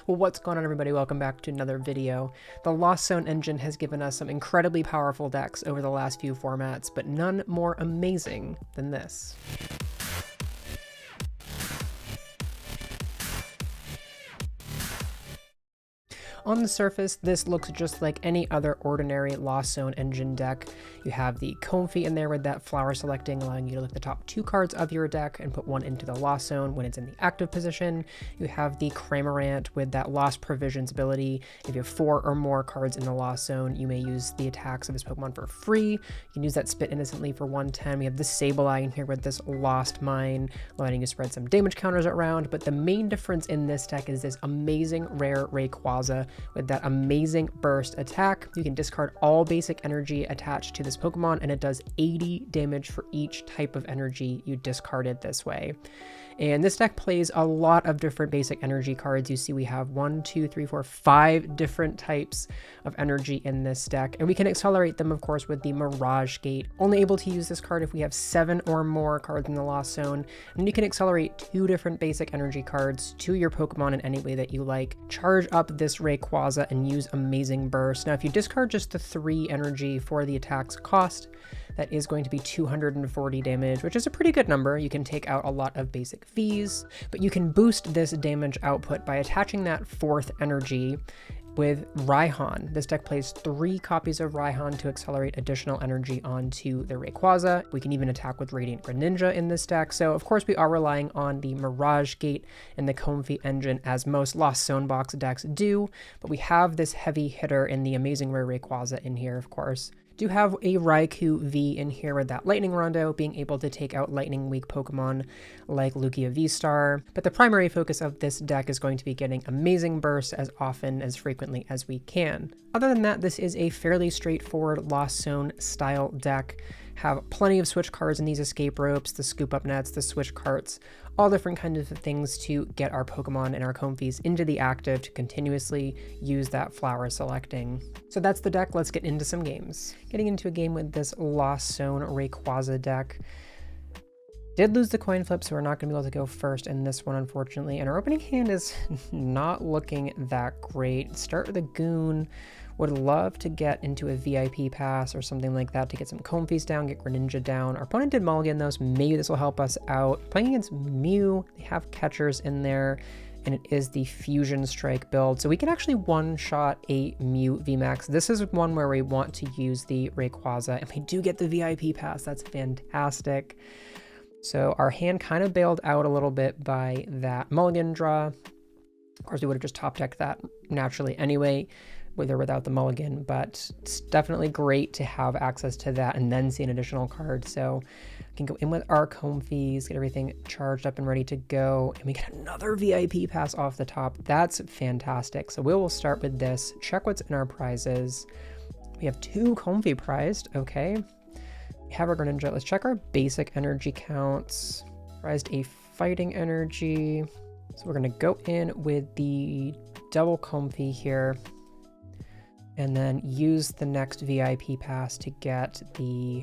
Well, what's going on, everybody? Welcome back to another video. The Lost Zone engine has given us some incredibly powerful decks over the last few formats, but none more amazing than this. On the surface, this looks just like any other ordinary Lost Zone engine deck. You have the Comfey in there with that flower selecting, allowing you to look the top 2 cards of your deck and put one into the Lost Zone when it's in the active position. You have the Cramorant with that Lost Provisions ability. If you have 4 or more cards in the Lost Zone, you may use the attacks of this Pokemon for free. You can use that Spit Innocently for 110. We have the Sableye in here with this Lost Mine, letting you spread some damage counters around. But the main difference in this deck is this amazing rare Rayquaza with that amazing burst attack. You can discard all basic energy attached to this Pokemon, and it does 80 damage for each type of energy you discarded this way. And this deck plays a lot of different basic energy cards. You see we have 1, 2, 3, 4, 5 different types of energy in this deck, and we can accelerate them, of course, with the Mirage Gate. Only able to use this card if we have 7 or more cards in the Lost Zone, and you can accelerate 2 different basic energy cards to your Pokemon in any way that you like. Charge up this Rayquaza and use Amazing Burst. Now, if you discard just the 3 energy for the attack's cost, that is going to be 240 damage, which is a pretty good number. You can take out a lot of basic Vs, but you can boost this damage output by attaching that 4th energy with Raihan. This deck plays 3 copies of Raihan to accelerate additional energy onto the Rayquaza. We can even attack with Radiant Greninja in this deck. So of course we are relying on the Mirage Gate and the Comfey engine, as most Lost Zone box decks do, but we have this heavy hitter in the amazing rare Rayquaza in here, of course. Do have a Raikou V in here with that Lightning Rondo, being able to take out lightning weak Pokemon like Lugia V-Star, but the primary focus of this deck is going to be getting Amazing Burst as often, as frequently as we can. Other than that, this is a fairly straightforward Lost Zone style deck. Have plenty of switch cards in these escape ropes, the scoop up nets, the switch carts, all different kinds of things to get our Pokemon and our Comfeys into the active to continuously use that flower selecting. So that's the deck. Let's get into some games. Getting into a game with this Lost Zone Rayquaza deck. Did lose the coin flip, so we're not going to be able to go first in this one, unfortunately. And our opening hand is not looking that great. Start with a Goon. Would love to get into a VIP pass or something like that to get some Comfeys down, get Greninja down. Our opponent did mulligan though, so maybe this will help us out. Playing against Mew, they have catchers in there, and it is the Fusion Strike build. So we can actually one-shot a Mew VMAX. This is one where we want to use the Rayquaza, and we do get the VIP pass. That's fantastic. So our hand kind of bailed out a little bit by that mulligan draw. Of course, we would have just top decked that naturally anyway, with or without the mulligan, but it's definitely great to have access to that and then see an additional card. So we can go in with our Comfeys, get everything charged up and ready to go, and we get another VIP pass off the top. That's fantastic. So we will start with this, check what's in our prizes. We have 2 Comfey prized, okay. We have our Greninja. Let's check our basic energy counts. Prized a fighting energy. So we're gonna go in with the double Comfey here, and then use the next VIP pass to get the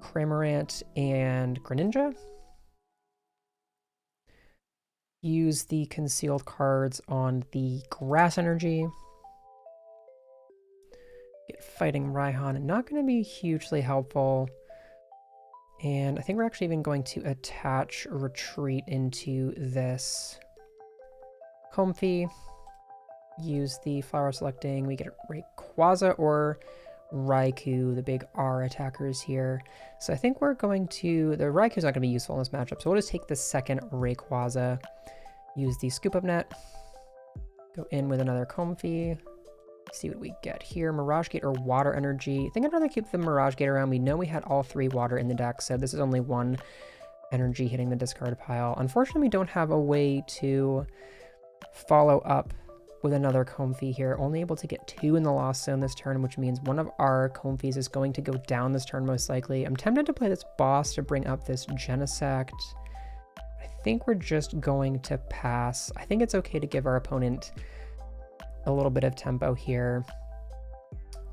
Cramorant and Greninja. Use the concealed cards on the grass energy. Get fighting Raihan, not going to be hugely helpful. And I think we're actually even going to attach Retreat into this Comfey. Use the flower selecting. We get Rayquaza or Raikou, the big R attackers here. So I think we're going to, the Raikou's not going to be useful in this matchup, so we'll just take the second Rayquaza, use the Scoop Up Net, go in with another Comfey, see what we get here. Mirage Gate or Water Energy. I think I'd rather keep the Mirage Gate around. We know we had all 3 water in the deck, so this is only 1 energy hitting the discard pile. Unfortunately, we don't have a way to follow up with another Comfey here. Only able to get 2 in the Lost Zone this turn, which means one of our Comfeys is going to go down this turn most likely. I'm tempted to play this boss to bring up this Genesect. I think we're just going to pass. I think it's okay to give our opponent a little bit of tempo here,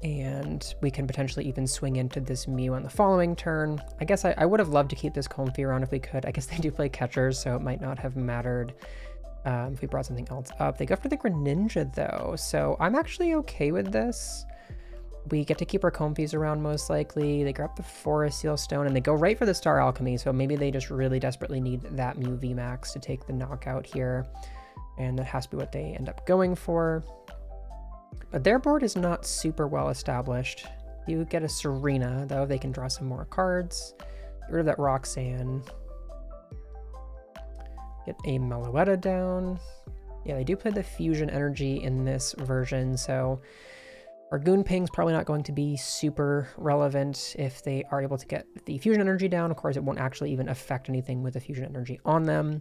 and we can potentially even swing into this Mew on the following turn. I guess I would have loved to keep this Comfey around if we could. I guess they do play catchers, so it might not have mattered if we brought something else up. They go for the Greninja though, so I'm actually okay with this. We get to keep our Comfeys around most likely. They grab the Forest Seal Stone and they go right for the Star Alchemy, so maybe they just really desperately need that Mew VMAX to take the knockout here, and that has to be what they end up going for. But their board is not super well established. You get a Serena though, they can draw some more cards. Get rid of that Roxanne. Get a Meloetta down. Yeah, they do play the Fusion Energy in this version, so our Goonping's probably not going to be super relevant if they are able to get the Fusion Energy down. Of course, it won't actually even affect anything with the Fusion Energy on them.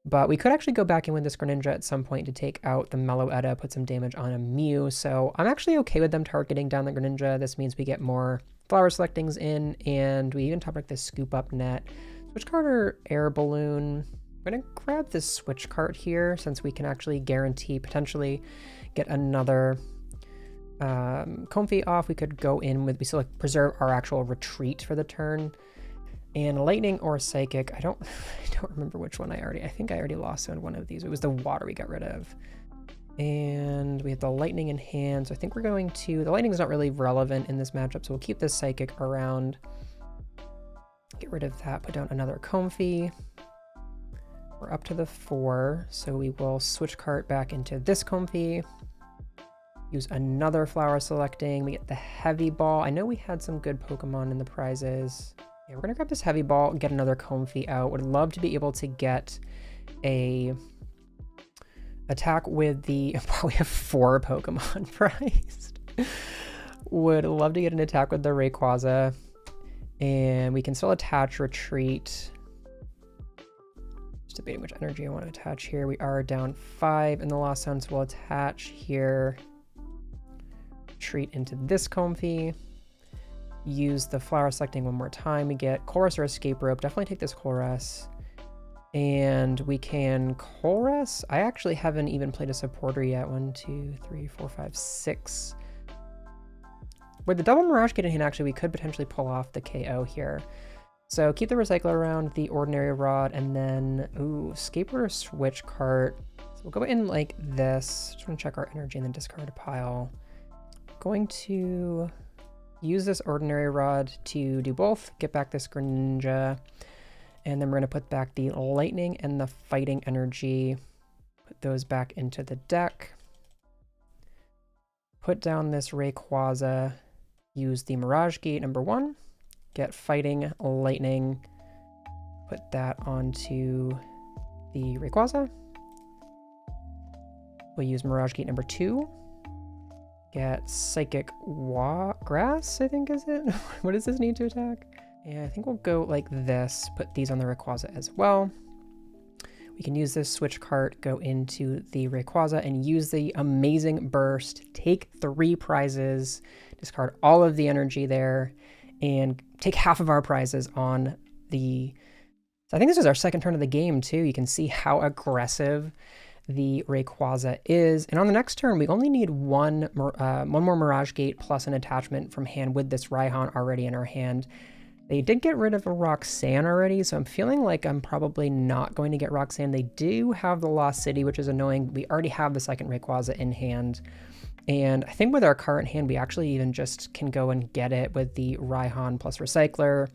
But we could actually go back in with this Greninja at some point to take out the Meloetta, put some damage on a Mew. So I'm actually okay with them targeting down the Greninja. This means we get more Flower Selectings in, and we even top like this Scoop Up Net. Switch Cart or Air Balloon. I'm going to grab this Switch Cart here since we can actually guarantee potentially get another Comfey off. We could go in with, we still like preserve our actual retreat for the turn. And Lightning or Psychic, I don't remember which one I think I already lost on one of these. It was the water we got rid of. And we have the Lightning in hand, so I think we're going to, the Lightning is not really relevant in this matchup, so we'll keep this Psychic around. Get rid of that, put down another Comfey. We're up to the 4, so we will Switch Cart back into this Comfey. Use another Flower Selecting. We get the Heavy Ball. I know we had some good Pokemon in the prizes. Yeah, we're gonna grab this Heavy Ball and get another Comfey out. Would love to be able to get a attack with the, we have 4 Pokemon prized. Would love to get an attack with the Rayquaza. And we can still attach Retreat. Just debating which energy I want to attach here. We are down 5 in the Lost Zone, so we'll attach here. Retreat into this Comfey. Use the Flower Selecting one more time. We get Colress or Escape Rope. Definitely take this Colress. And we can Colress. I actually haven't even played a supporter yet. 1, 2, 3, 4, 5, 6. With the double Mirage Gate in hand, actually, we could potentially pull off the KO here. So keep the Recycler around, the Ordinary Rod, and then, ooh, Skateboard or Switch Cart. So we'll go in like this. Just want to check our energy and then discard a pile. Going to use this Ordinary Rod to do both. Get back this Greninja. And then we're going to put back the Lightning and the Fighting Energy. Put those back into the deck. Put down this Rayquaza. Use the Mirage Gate number 1. Get Fighting, Lightning. Put that onto the Rayquaza. We'll use Mirage Gate number 2. Get Psychic Grass, I think is it? What does this need to attack? Yeah, I think we'll go like this. Put these on the Rayquaza as well. We can use this Switch Cart, go into the Rayquaza and use the amazing Burst. Take 3 prizes, discard all of the energy there, and take half of our prizes on the... So I think this is our second turn of the game too. You can see how aggressive the Rayquaza is. And on the next turn, we only need one more Mirage Gate plus an attachment from hand with this Raihan already in our hand. They did get rid of a Roxanne already, so I'm feeling like I'm probably not going to get Roxanne. They do have the Lost City, which is annoying. We already have the second Rayquaza in hand. And I think with our current hand, we actually even just can go and get it with the Raihan plus Recycler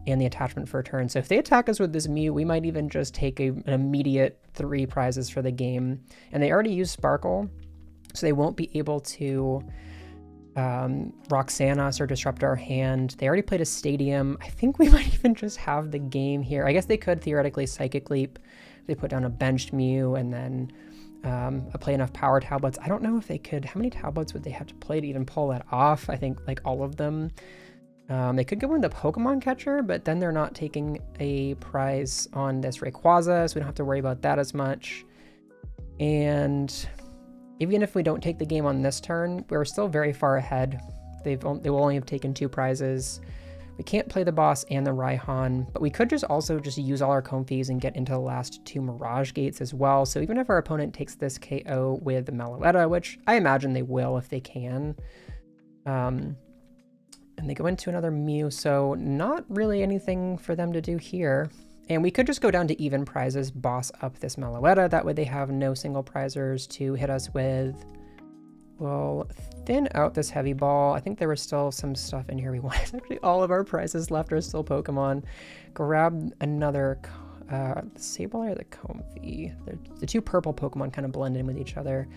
and the attachment for a turn. So if they attack us with this Mew, we might even just take an immediate 3 prizes for the game. And they already use Sparkle, so they won't be able to Roxanne us or disrupt our hand. They already played a Stadium. I think we might even just have the game here. I guess they could theoretically Psychic Leap if they put down a benched Mew and then play enough power tablets. I don't know if they could. How many tablets would they have to play to even pull that off? I think like all of them. They could go in the Pokemon Catcher, but then they're not taking a prize on this Rayquaza, so we don't have to worry about that as much. And even if we don't take the game on this turn, we're still very far ahead. They will only have taken 2 prizes. We can't play the boss and the Raihan, but we could just also just use all our Comfeys and get into the last 2 Mirage Gates as well. So even if our opponent takes this KO with the Meloetta, which I imagine they will if they can, and they go into another Mew, so not really anything for them to do here. And we could just go down to even prizes, boss up this Meloetta. That way they have no single prizers to hit us with. We'll thin out this heavy ball. I think there was still some stuff in here we wanted. Actually, all of our prizes left are still Pokemon. Grab another the Sableye or the Comfey. The two purple Pokemon kind of blend in with each other.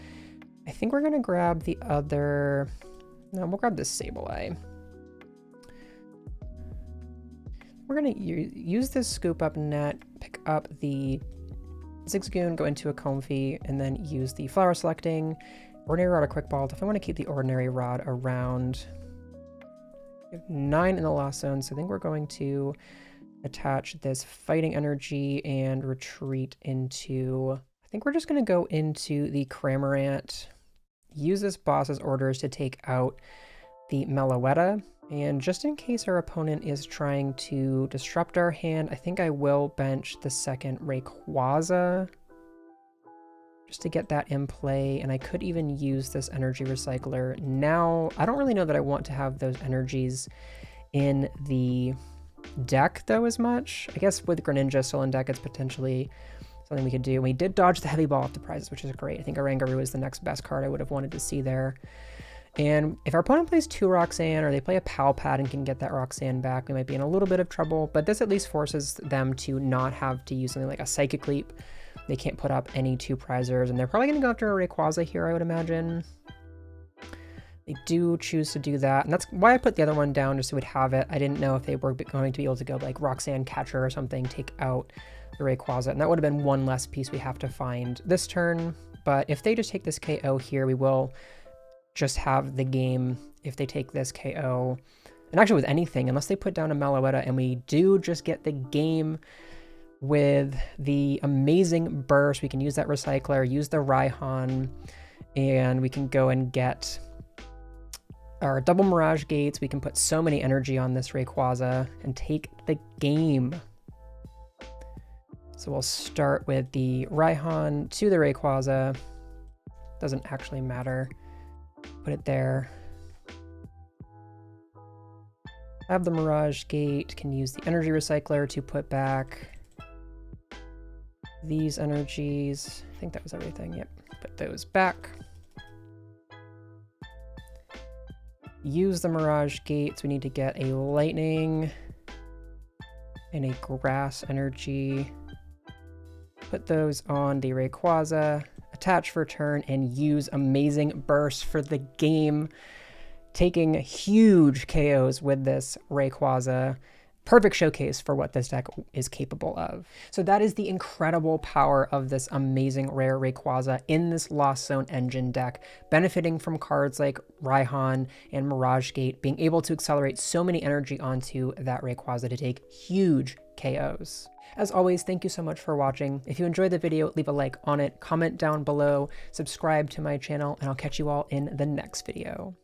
I think we're gonna grab the other. No, we'll grab this Sableye. We're gonna use this Scoop Up Net, pick up the Zigzagoon, go into a Comfey, and then use the Flower Selecting. Ordinary Rod, a Quick Ball. If I want to keep the Ordinary Rod around, we have 9 in the Lost Zone, so I think we're going to attach this Fighting Energy and retreat into, I think we're just going to go into the Cramorant, use this boss's orders to take out the Meloetta, and just in case our opponent is trying to disrupt our hand, I think I will bench the second Rayquaza, just to get that in play, and I could even use this Energy Recycler. Now, I don't really know that I want to have those energies in the deck, though, as much. I guess with Greninja still in deck, it's potentially something we could do. We did dodge the heavy ball off the prizes, which is great. I think Oranguru is the next best card I would have wanted to see there. And if our opponent plays 2 Roxanne, or they play a Pal Pad and can get that Roxanne back, we might be in a little bit of trouble, but this at least forces them to not have to use something like a Psychic Leap. They can't put up any 2 prizers, and they're probably going to go after a Rayquaza here, I would imagine. They do choose to do that, and that's why I put the other one down, just so we'd have it. I didn't know if they were going to be able to go like Roxanne Catcher or something, take out the Rayquaza, and that would have been one less piece we have to find this turn. But if they just take this KO here, we will just have the game if they take this KO. And actually with anything, unless they put down a Meloetta, and we do just get the game with the amazing burst. We can use that Recycler, use the Raihan, and we can go and get our double Mirage Gates. We can put so many energy on this Rayquaza and take the game. So we'll start with the Raihan to the Rayquaza. Doesn't actually matter. Put it there. Have the Mirage Gate, can use the Energy Recycler to put back these energies. I think that was everything. Yep, put those back. Use the Mirage Gates. We need to get a Lightning and a Grass Energy. Put those on the Rayquaza. Attach for turn and use Amazing Burst for the game. Taking huge KOs with this Rayquaza. Perfect showcase for what this deck is capable of. So that is the incredible power of this amazing rare Rayquaza in this Lost Zone engine deck, benefiting from cards like Raihan and Mirage Gate, being able to accelerate so many energy onto that Rayquaza to take huge KOs. As always, thank you so much for watching. If you enjoyed the video, leave a like on it, comment down below, subscribe to my channel, and I'll catch you all in the next video.